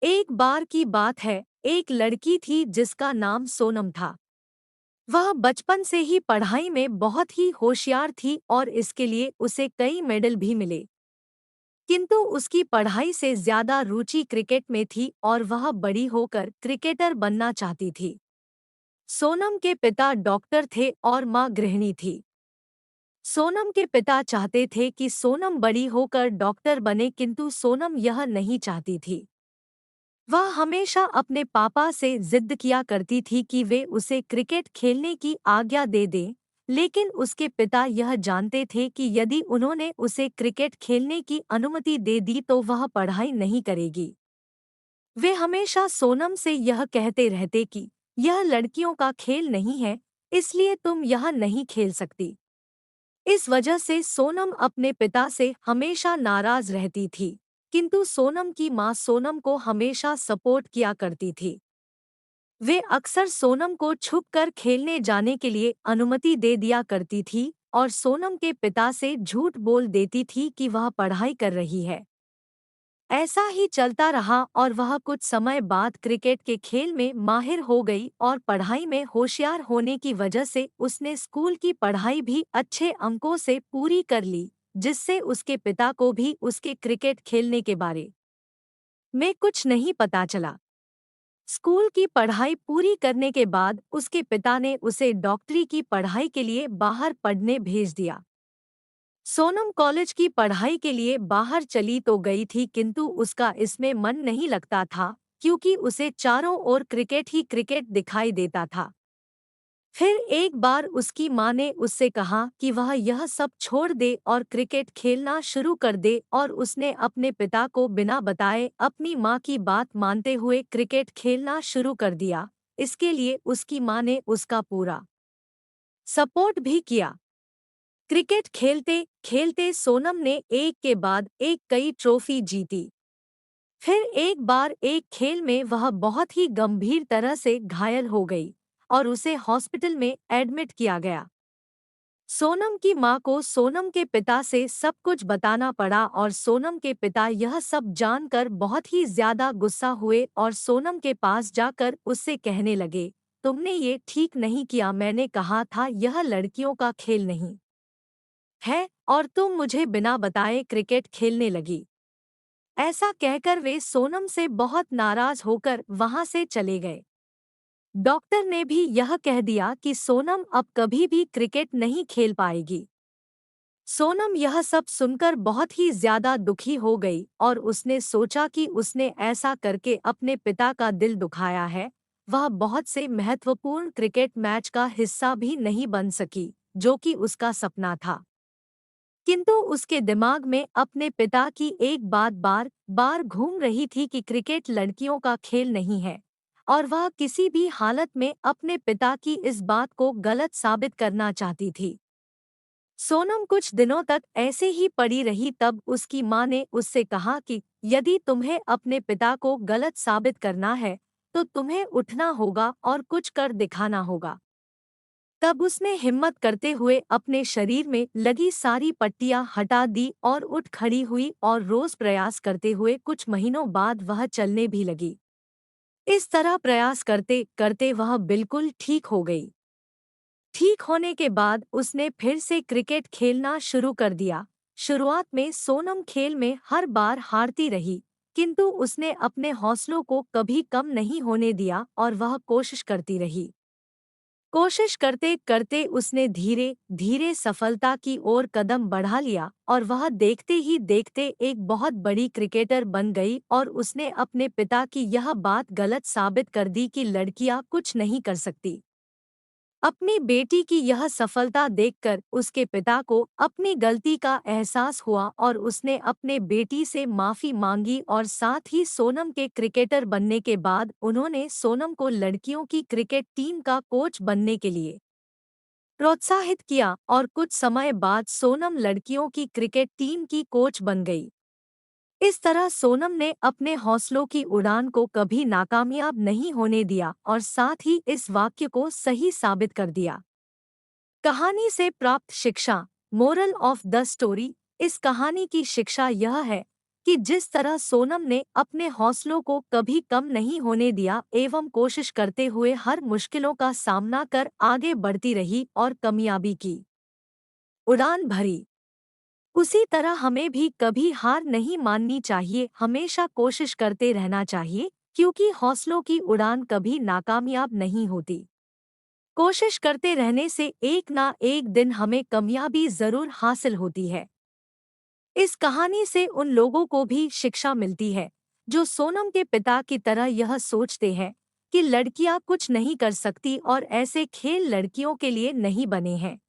एक बार की बात है, एक लड़की थी जिसका नाम सोनम था। वह बचपन से ही पढ़ाई में बहुत ही होशियार थी और इसके लिए उसे कई मेडल भी मिले। किंतु उसकी पढ़ाई से ज्यादा रुचि क्रिकेट में थी और वह बड़ी होकर क्रिकेटर बनना चाहती थी। सोनम के पिता डॉक्टर थे और मां गृहिणी थी। सोनम के पिता चाहते थे कि सोनम बड़ी होकर डॉक्टर बने, किंतु सोनम यह नहीं चाहती थी। वह हमेशा अपने पापा से जिद किया करती थी कि वे उसे क्रिकेट खेलने की आज्ञा दे दें, लेकिन उसके पिता यह जानते थे कि यदि उन्होंने उसे क्रिकेट खेलने की अनुमति दे दी तो वह पढ़ाई नहीं करेगी। वे हमेशा सोनम से यह कहते रहते कि यह लड़कियों का खेल नहीं है, इसलिए तुम यह नहीं खेल सकती। इस वजह से सोनम अपने पिता से हमेशा नाराज रहती थी, किंतु सोनम की मां सोनम को हमेशा सपोर्ट किया करती थी। वे अक्सर सोनम को छुपकर खेलने जाने के लिए अनुमति दे दिया करती थी और सोनम के पिता से झूठ बोल देती थी कि वह पढ़ाई कर रही है। ऐसा ही चलता रहा और वह कुछ समय बाद क्रिकेट के खेल में माहिर हो गई और पढ़ाई में होशियार होने की वजह से उसने स्कूल की पढ़ाई भी अच्छे अंकों से पूरी कर ली, जिससे उसके पिता को भी उसके क्रिकेट खेलने के बारे में कुछ नहीं पता चला। स्कूल की पढ़ाई पूरी करने के बाद उसके पिता ने उसे डॉक्टरी की पढ़ाई के लिए बाहर पढ़ने भेज दिया। सोनम कॉलेज की पढ़ाई के लिए बाहर चली तो गई थी, किंतु उसका इसमें मन नहीं लगता था, क्योंकि उसे चारों ओर क्रिकेट ही क्रिकेट दिखाई देता था। फिर एक बार उसकी मां ने उससे कहा कि वह यह सब छोड़ दे और क्रिकेट खेलना शुरू कर दे, और उसने अपने पिता को बिना बताए अपनी मां की बात मानते हुए क्रिकेट खेलना शुरू कर दिया। इसके लिए उसकी मां ने उसका पूरा सपोर्ट भी किया। क्रिकेट खेलते खेलते सोनम ने एक के बाद एक कई ट्रॉफी जीती। फिर एक बार एक खेल में वह बहुत ही गंभीर तरह से घायल हो गई और उसे हॉस्पिटल में एडमिट किया गया। सोनम की मां को सोनम के पिता से सब कुछ बताना पड़ा और सोनम के पिता यह सब जानकर बहुत ही ज्यादा गुस्सा हुए और सोनम के पास जाकर उससे कहने लगे, तुमने ये ठीक नहीं किया, मैंने कहा था यह लड़कियों का खेल नहीं है और तुम मुझे बिना बताए क्रिकेट खेलने लगी। ऐसा कहकर वे सोनम से बहुत नाराज होकर वहां से चले गए। डॉक्टर ने भी यह कह दिया कि सोनम अब कभी भी क्रिकेट नहीं खेल पाएगी। सोनम यह सब सुनकर बहुत ही ज्यादा दुखी हो गई और उसने सोचा कि उसने ऐसा करके अपने पिता का दिल दुखाया है। वह बहुत से महत्वपूर्ण क्रिकेट मैच का हिस्सा भी नहीं बन सकी, जो कि उसका सपना था। किंतु उसके दिमाग में अपने पिता की एक बात बार बार घूम रही थी कि क्रिकेट लड़कियों का खेल नहीं है, और वह किसी भी हालत में अपने पिता की इस बात को गलत साबित करना चाहती थी। सोनम कुछ दिनों तक ऐसे ही पड़ी रही, तब उसकी मां ने उससे कहा कि यदि तुम्हें अपने पिता को गलत साबित करना है तो तुम्हें उठना होगा और कुछ कर दिखाना होगा। तब उसने हिम्मत करते हुए अपने शरीर में लगी सारी पट्टियां हटा दी और उठ खड़ी हुई और रोज प्रयास करते हुए कुछ महीनों बाद वह चलने भी लगी। इस तरह प्रयास करते करते वह बिल्कुल ठीक हो गई। ठीक होने के बाद उसने फिर से क्रिकेट खेलना शुरू कर दिया। शुरुआत में सोनम खेल में हर बार हारती रही, किंतु उसने अपने हौसलों को कभी कम नहीं होने दिया और वह कोशिश करती रही। कोशिश करते करते उसने धीरे धीरे सफलता की ओर कदम बढ़ा लिया और वह देखते ही देखते एक बहुत बड़ी क्रिकेटर बन गई, और उसने अपने पिता की यह बात गलत साबित कर दी कि लड़कियां कुछ नहीं कर सकती। अपनी बेटी की यह सफलता देखकर उसके पिता को अपनी गलती का एहसास हुआ और उसने अपने बेटी से माफी मांगी, और साथ ही सोनम के क्रिकेटर बनने के बाद उन्होंने सोनम को लड़कियों की क्रिकेट टीम का कोच बनने के लिए प्रोत्साहित किया, और कुछ समय बाद सोनम लड़कियों की क्रिकेट टीम की कोच बन गई। इस तरह सोनम ने अपने हौसलों की उड़ान को कभी नाकामयाब नहीं होने दिया और साथ ही इस वाक्य को सही साबित कर दिया। कहानी से प्राप्त शिक्षा, मोरल ऑफ द स्टोरी। इस कहानी की शिक्षा यह है कि जिस तरह सोनम ने अपने हौसलों को कभी कम नहीं होने दिया एवं कोशिश करते हुए हर मुश्किलों का सामना कर आगे बढ़ती रही और कामयाबी की उड़ान भरी, उसी तरह हमें भी कभी हार नहीं माननी चाहिए, हमेशा कोशिश करते रहना चाहिए, क्योंकि हौसलों की उड़ान कभी नाकामयाब नहीं होती। कोशिश करते रहने से एक ना एक दिन हमें कामयाबी जरूर हासिल होती है। इस कहानी से उन लोगों को भी शिक्षा मिलती है जो सोनम के पिता की तरह यह सोचते हैं कि लड़कियां कुछ नहीं कर सकती और ऐसे खेल लड़कियों के लिए नहीं बने हैं।